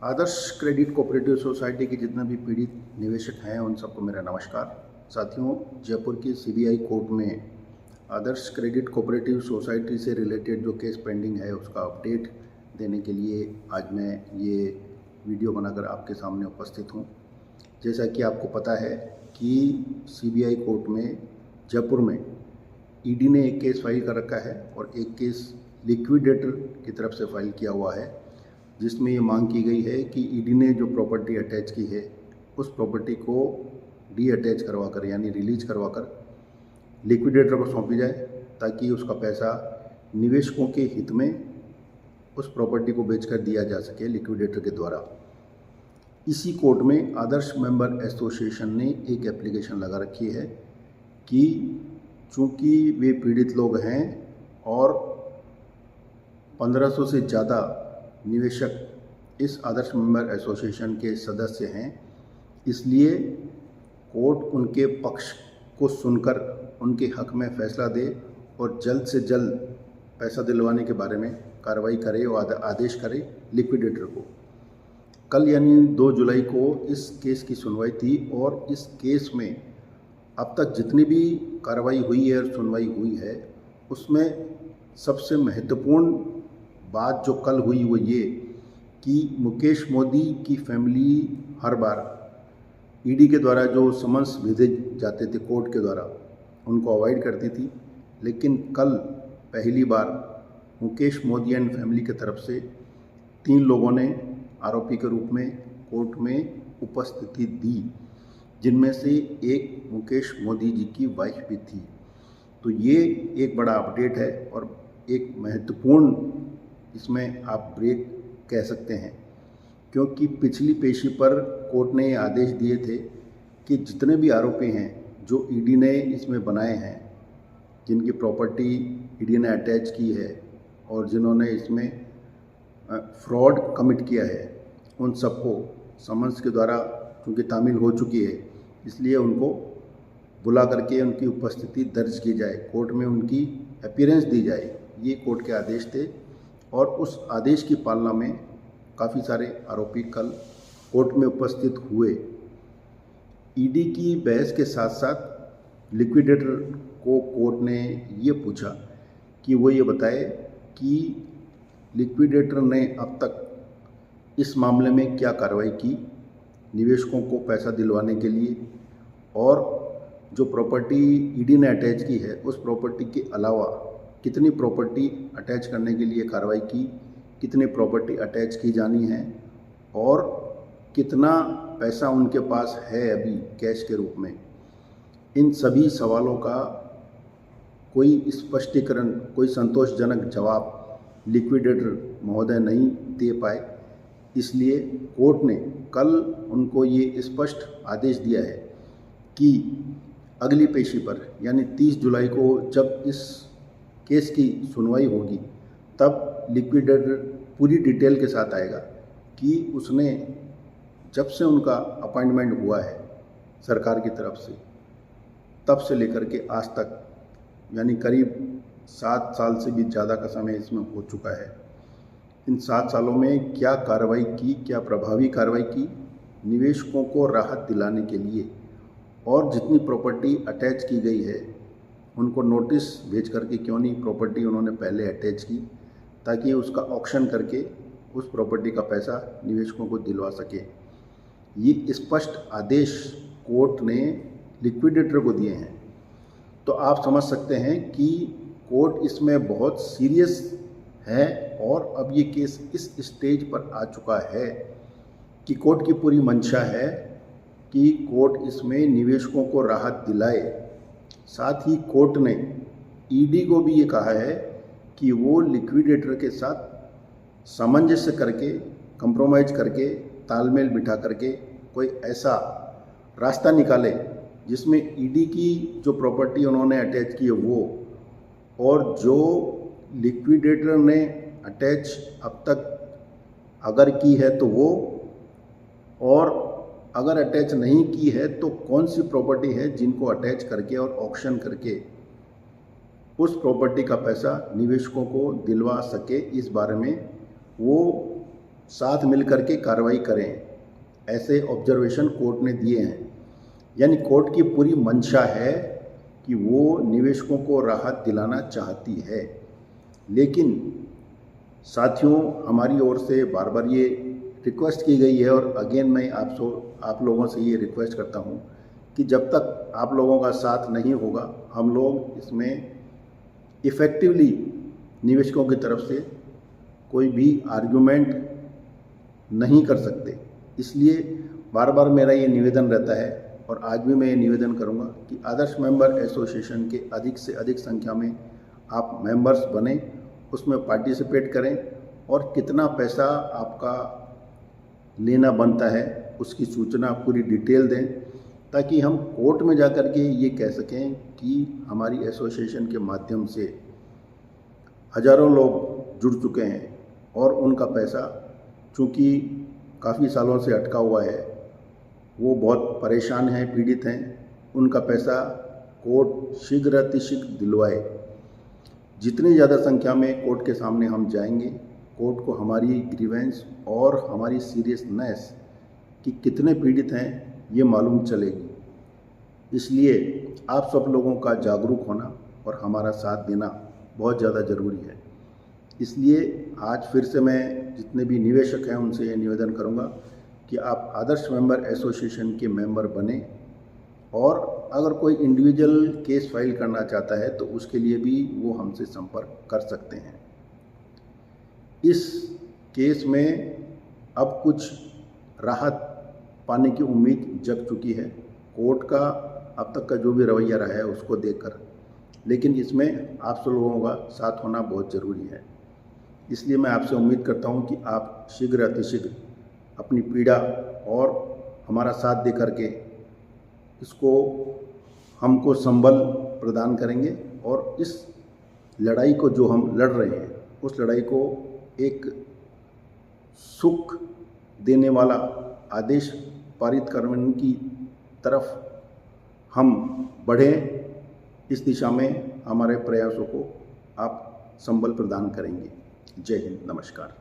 आदर्श credit cooperative society के जितने भी पीड़ित निवेशक हैं उन सबको मेरा नमस्कार। साथियों, जयपुर की सीबीआई कोर्ट में आदर्श क्रेडिट कोऑपरेटिव सोसाइटी से रिलेटेड जो केस पेंडिंग है उसका अपडेट देने के लिए आज मैं ये वीडियो बनाकर आपके सामने उपस्थित हूँ। जैसा कि आपको पता है कि सीबीआई कोर्ट में जयपुर में ईडी ने एक केस फाइल कर रखा है और एक केस लिक्विडेटर की तरफ से फाइल किया हुआ है, जिसमें ये मांग की गई है कि ईडी ने जो प्रॉपर्टी अटैच की है उस प्रॉपर्टी को डी अटैच करवाकर यानी रिलीज करवाकर लिक्विडेटर को सौंपी जाए, ताकि उसका पैसा निवेशकों के हित में उस प्रॉपर्टी को बेचकर दिया जा सके लिक्विडेटर के द्वारा। इसी कोर्ट में आदर्श मेंबर एसोसिएशन ने एक एप्लीकेशन लगा रखी है कि चूँकि वे पीड़ित लोग हैं और 1500 से ज़्यादा निवेशक इस आदर्श मेंबर एसोसिएशन के सदस्य हैं, इसलिए कोर्ट उनके पक्ष को सुनकर उनके हक में फैसला दे और जल्द से जल्द पैसा दिलवाने के बारे में कार्रवाई करे और आदेश करे लिक्विडेटर को। कल यानी 2 जुलाई को इस केस की सुनवाई थी और इस केस में अब तक जितनी भी कार्रवाई हुई है और सुनवाई हुई है उसमें सबसे महत्वपूर्ण बात जो कल हुई वो ये कि मुकेश मोदी की फैमिली हर बार ईडी के द्वारा जो समन्स भेजे जाते थे कोर्ट के द्वारा उनको अवॉइड करती थी, लेकिन कल पहली बार मुकेश मोदी एंड फैमिली की तरफ से 3 लोगों ने आरोपी के रूप में कोर्ट में उपस्थिति दी, जिनमें से एक मुकेश मोदी जी की वाइफ भी थी। तो ये एक बड़ा अपडेट है और एक महत्वपूर्ण इसमें आप ब्रेक कह सकते हैं, क्योंकि पिछली पेशी पर कोर्ट ने आदेश दिए थे कि जितने भी आरोपी हैं जो ईडी ने इसमें बनाए हैं, जिनकी प्रॉपर्टी ईडी ने अटैच की है और जिन्होंने इसमें फ्रॉड कमिट किया है, उन सबको समन्स के द्वारा क्योंकि तामील हो चुकी है इसलिए उनको बुला करके उनकी उपस्थिति दर्ज की जाए, कोर्ट में उनकी अपीयरेंस दी जाए। ये कोर्ट के आदेश थे और उस आदेश की पालना में काफ़ी सारे आरोपी कल कोर्ट में उपस्थित हुए। ईडी की बहस के साथ साथ लिक्विडेटर को कोर्ट ने ये पूछा कि वो ये बताए कि लिक्विडेटर ने अब तक इस मामले में क्या कार्रवाई की निवेशकों को पैसा दिलवाने के लिए, और जो प्रॉपर्टी ईडी ने अटैच की है उस प्रॉपर्टी के अलावा कितनी प्रॉपर्टी अटैच करने के लिए कार्रवाई की, कितनी प्रॉपर्टी अटैच की जानी है और कितना पैसा उनके पास है अभी कैश के रूप में। इन सभी सवालों का कोई स्पष्टीकरण, कोई संतोषजनक जवाब लिक्विडेटर महोदय नहीं दे पाए, इसलिए कोर्ट ने कल उनको ये स्पष्ट आदेश दिया है कि अगली पेशी पर यानी 30 जुलाई को जब इस केस की सुनवाई होगी तब लिक्विडेटर पूरी डिटेल के साथ आएगा कि उसने जब से उनका अपॉइंटमेंट हुआ है सरकार की तरफ से तब से लेकर के आज तक यानी करीब 7 साल से भी ज़्यादा का समय इसमें हो चुका है, इन 7 सालों में क्या कार्रवाई की, क्या प्रभावी कार्रवाई की निवेशकों को राहत दिलाने के लिए, और जितनी प्रॉपर्टी अटैच की गई है उनको नोटिस भेज करके क्यों नहीं प्रॉपर्टी उन्होंने पहले अटैच की, ताकि उसका ऑक्शन करके उस प्रॉपर्टी का पैसा निवेशकों को दिलवा सके। ये स्पष्ट आदेश कोर्ट ने लिक्विडेटर को दिए हैं। तो आप समझ सकते हैं कि कोर्ट इसमें बहुत सीरियस है और अब ये केस इस स्टेज पर आ चुका है कि कोर्ट की पूरी मंशा है कि कोर्ट इसमें निवेशकों को राहत दिलाए। साथ ही कोर्ट ने ईडी को भी ये कहा है कि वो लिक्विडेटर के साथ सामंजस्य करके, कंप्रोमाइज़ करके, तालमेल बिठा करके कोई ऐसा रास्ता निकाले जिसमें ईडी की जो प्रॉपर्टी उन्होंने अटैच की है वो, और जो लिक्विडेटर ने अटैच अब तक अगर की है तो वो, और अगर अटैच नहीं की है तो कौन सी प्रॉपर्टी है जिनको अटैच करके और ऑक्शन करके उस प्रॉपर्टी का पैसा निवेशकों को दिलवा सके, इस बारे में वो साथ मिल कर के कार्रवाई करें, ऐसे ऑब्जर्वेशन कोर्ट ने दिए हैं। यानी कोर्ट की पूरी मंशा है कि वो निवेशकों को राहत दिलाना चाहती है। लेकिन साथियों, हमारी ओर से बार बार ये रिक्वेस्ट की गई है और अगेन मैं आप लोगों से ये रिक्वेस्ट करता हूँ कि जब तक आप लोगों का साथ नहीं होगा, हम लोग इसमें इफ़ेक्टिवली निवेशकों की तरफ से कोई भी आर्गुमेंट नहीं कर सकते। इसलिए बार बार मेरा ये निवेदन रहता है और आज भी मैं ये निवेदन करूँगा कि आदर्श मेंबर एसोसिएशन के अधिक से अधिक संख्या में आप मेंबर्स बने, उसमें पार्टिसिपेट करें और कितना पैसा आपका लेना बनता है उसकी सूचना पूरी डिटेल दें, ताकि हम कोर्ट में जाकर के ये कह सकें कि हमारी एसोसिएशन के माध्यम से हज़ारों लोग जुड़ चुके हैं और उनका पैसा चूँकि काफ़ी सालों से अटका हुआ है, वो बहुत परेशान हैं, पीड़ित हैं, उनका पैसा कोर्ट शीघ्र अतिशीघ्र दिलवाए। जितनी ज़्यादा संख्या में कोर्ट के सामने हम जाएंगे, कोर्ट को हमारी ग्रीवेंस और हमारी सीरियसनेस कि कितने पीड़ित हैं ये मालूम चलेगी। इसलिए आप सब लोगों का जागरूक होना और हमारा साथ देना बहुत ज़्यादा ज़रूरी है। इसलिए आज फिर से मैं जितने भी निवेशक हैं उनसे ये निवेदन करूंगा कि आप आदर्श मेंबर एसोसिएशन के मेंबर बने और अगर कोई इंडिविजुअल केस फाइल करना चाहता है तो उसके लिए भी वो हमसे संपर्क कर सकते हैं। इस केस में अब कुछ राहत पाने की उम्मीद जग चुकी है कोर्ट का अब तक का जो भी रवैया रहा है उसको देखकर, लेकिन इसमें आप सब लोगों का साथ होना बहुत ज़रूरी है। इसलिए मैं आपसे उम्मीद करता हूं कि आप शीघ्र अतिशीघ्र अपनी पीड़ा और हमारा साथ दे करके इसको हमको संबल प्रदान करेंगे और इस लड़ाई को जो हम लड़ रहे हैं उस लड़ाई को एक सुख देने वाला आदेश पारित करने की तरफ हम बढ़ें। इस दिशा में हमारे प्रयासों को आप संबल प्रदान करेंगे। जय हिंद, नमस्कार।